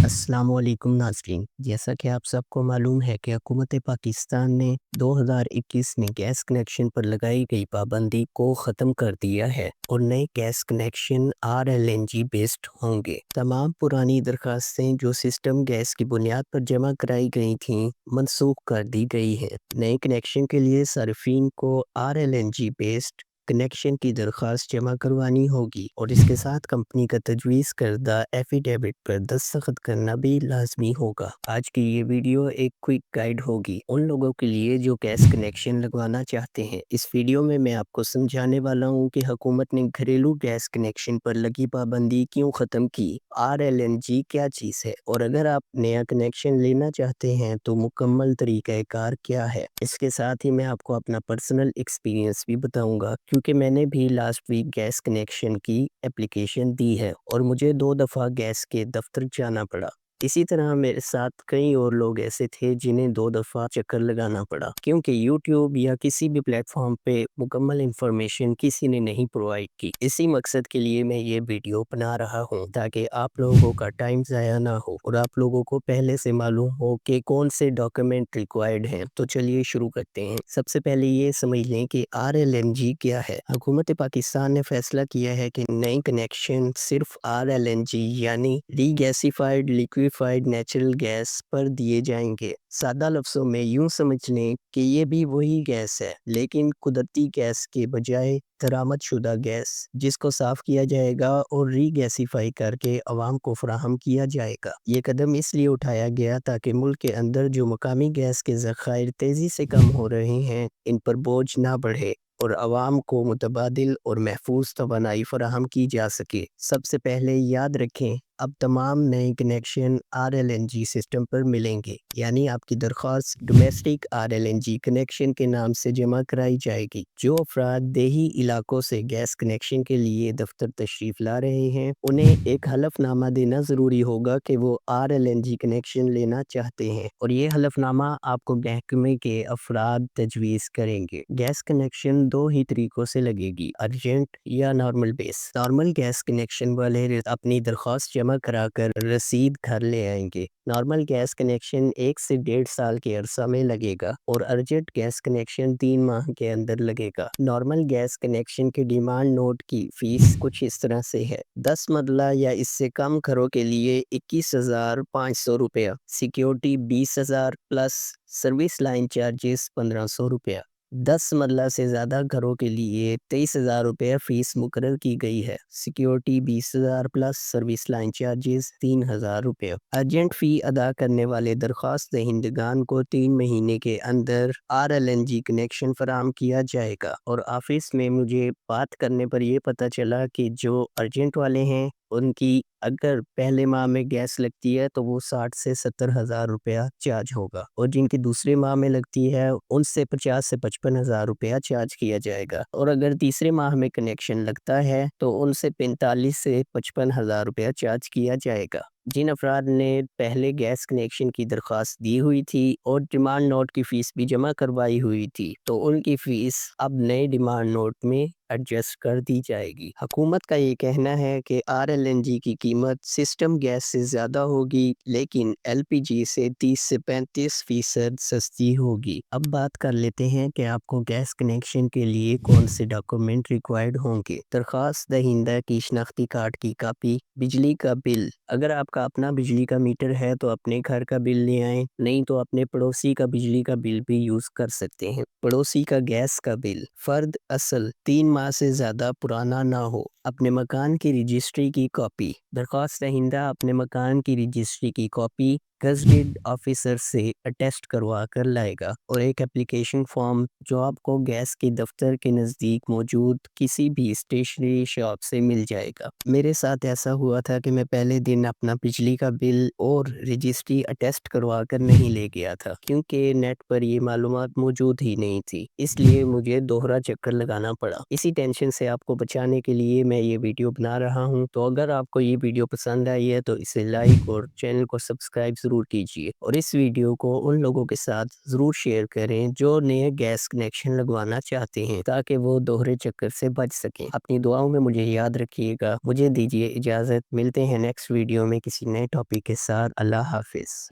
अस्सलाम वालेकुम नाज़रीन। जैसा कि आप सबको मालूम है कि हुकूमत पाकिस्तान ने 2021 में गैस कनेक्शन पर लगाई गई पाबंदी को ख़त्म कर दिया है और नए गैस कनेक्शन RLNG बेस्ड होंगे। तमाम पुरानी दरखास्तें जो सिस्टम गैस की बुनियाद पर जमा कराई गई थीं मनसूख कर दी गई हैं। नए कनेक्शन के लिए सार्फिन को RLNG बेस्ड कनेक्शन की दरख्वास्त जमा करवानी होगी और इसके साथ कंपनी का तजवीज़ करदा एफिडेविट पर दस्तखत करना भी लाजमी होगा। आज की ये वीडियो एक क्विक गाइड होगी उन लोगों के लिए जो गैस कनेक्शन लगवाना चाहते हैं। इस वीडियो में मैं आपको समझाने वाला हूँ कि हुकूमत ने घरेलू गैस कनेक्शन पर लगी पाबंदी क्यों ख़त्म की, RLNG क्या चीज़ है और अगर आप नया कनेक्शन लेना चाहते हैं तो मुकम्मल तरीक़ाकार क्या है। इसके साथ ही मैं आपको अपना पर्सनल एक्सपीरियंस भी बताऊंगा क्योंकि मैंने भी लास्ट वीक गैस कनेक्शन की एप्लीकेशन दी है और मुझे 2 दफ़ा गैस के दफ्तर जाना पड़ा। इसी तरह मेरे साथ कई और लोग ऐसे थे जिन्हें 2 दफ़ा चक्कर लगाना पड़ा क्योंकि यूट्यूब या किसी भी प्लेटफॉर्म पे मुकम्मल इंफॉर्मेशन किसी ने नहीं प्रोवाइड की। इसी मकसद के लिए मैं ये वीडियो बना रहा हूँ ताकि आप लोगों का टाइम ज़ाया ना हो और आप लोगों को पहले से मालूम हो कि कौन से डॉक्यूमेंट रिक्वायर्ड हैं। तो चलिए शुरू करते हैं। सबसे पहले ये समझ लें कि RLNG क्या है। हुकूमत पाकिस्तान ने फैसला किया है कि नए कनेक्शन सिर्फ RLNG यानी रीगैसिफाइड लिक्विफाइड नेचुरल गैस पर दिए जाएंगे। सादा लफ्ज़ों में यूं समझ लें कि ये भी वही गैस है लेकिन कुदरती गैस के बजाय दरामद शुदा गैस जिसको साफ किया जाएगा और रीगैसिफाई करके अवाम को फराहम किया जाएगा। ये कदम इसलिए उठाया गया ताकि मुल्क के अंदर जो मकामी गैस के ज़खायर तेज़ी से कम हो रहे हैं इन पर बोझ ना बढ़े और अवाम को मुतबादिल और महफूज तवानाई फराहम की जा सके। सबसे पहले याद रखें अब तमाम नए कनेक्शन RLNG सिस्टम पर मिलेंगे यानी आपकी दरख्वास्त डोमेस्टिक RLNG कनेक्शन के नाम से जमा कराई जाएगी। जो अफराद देही इलाकों से गैस कनेक्शन के लिए दफ्तर तशरीफ़ ला रहे हैं उन्हें एक हलफनामा देना ज़रूरी होगा कि वो RLNG कनेक्शन लेना चाहते हैं और ये हलफनामा आपको महकमे के अफराद तजवीज़ करेंगे। गैस कनेक्शन 2 ही तरीक़ों से लगेगी, अर्जेंट या normal base. Normal gas connection वाले अपनी दरख्वास्त जमा कराकर रसीद घर ले आएंगे। नॉर्मल गैस कनेक्शन 1 से 1.5 साल के अरसा में लगेगा और अर्जेंट गैस कनेक्शन 3 माह के अंदर लगेगा। नॉर्मल गैस कनेक्शन के डिमांड नोट की फीस कुछ इस तरह से है। 10 मरला या इससे कम घरों के लिए 21,500 रुपया, security 20,000 plus service line charges 1,500 रुपया। 10 मरला से ज़्यादा घरों के लिए 23,000 रुपये फ़ीस मुकर्रर की गई है, security 20,000 plus service line charges 3,000 रुपये। अर्जेंट फ़ी अदा करने वाले दरख्वास्त दहिंदगान को 3 महीने के अंदर RLNG कनेक्शन फराहम किया जाएगा और ऑफिस में मुझे बात करने पर यह पता चला कि जो अर्जेंट वाले हैं उनकी अगर पहले माह में गैस लगती है तो वो 60 से 70,000 रुपया चार्ज होगा और जिनकी दूसरे माह में लगती है उनसे 50 से 55,000 रुपया चार्ज किया जाएगा और अगर तीसरे माह में कनेक्शन लगता है तो उनसे 45 से 55,000 रुपया चार्ज किया जाएगा। जिन अफराद ने पहले गैस कनेक्शन की दरख्वास्त दी हुई थी और डिमांड नोट की फ़ीस भी जमा करवाई हुई थी तो उनकी फ़ीस अब नए डिमांड नोट में एडजस्ट कर दी जाएगी। हुकूमत का ये कहना है कि RLNG की कीमत सिस्टम गैस से ज़्यादा होगी लेकिन LPG से 30 से 35% सस्ती होगी। अब बात कर लेते हैं कि आपको गैस कनेक्शन के लिए कौन से डॉक्यूमेंट रिक्वायर्ड होंगे। दरख्वास्त दहिंदा की शनाख्ती कार्ड की कापी, बिजली का बिल, अगर आपका अपना बिजली का मीटर है तो अपने घर का बिल ले आएं, नहीं तो अपने पड़ोसी का बिजली का बिल भी यूज़ कर सकते हैं। पड़ोसी का गैस का बिल, फर्द असल 3 माह से ज़्यादा पुराना ना हो, अपने मकान की रजिस्ट्री की कॉपी, दरख्वास्त दहिंदा अपने मकान की रजिस्ट्री की कॉपी गज़टेड ऑफिसर से अटेस्ट करवा कर लाएगा और एक एप्लीकेशन फॉर्म जो आपको गैस के दफ्तर के नज़दीक मौजूद किसी भी स्टेशनरी शॉप से मिल जाएगा। मेरे साथ ऐसा हुआ था कि मैं पहले दिन अपना बिजली का बिल और रजिस्ट्री अटेस्ट करवा कर नहीं ले गया था क्योंकि नेट पर ये मालूमात मौजूद ही नहीं थी, इसलिए मुझे दोहरा चक्कर लगाना पड़ा। इसी टेंशन से आपको बचाने के लिए मैं ये वीडियो बना रहा हूँ। तो अगर आपको ये ویڈیو پسند آئی ہے تو اسے لائک اور چینل کو سبسکرائب ضرور کیجیے، اور اس ویڈیو کو ان لوگوں کے ساتھ ضرور شیئر کریں جو نئے گیس کنیکشن لگوانا چاہتے ہیں تاکہ وہ دوہرے چکر سے بچ سکیں۔ اپنی دعاؤں میں مجھے یاد رکھیے گا۔ مجھے دیجیے اجازت، ملتے ہیں نیکسٹ ویڈیو میں کسی نئے ٹاپک کے ساتھ۔ اللہ حافظ۔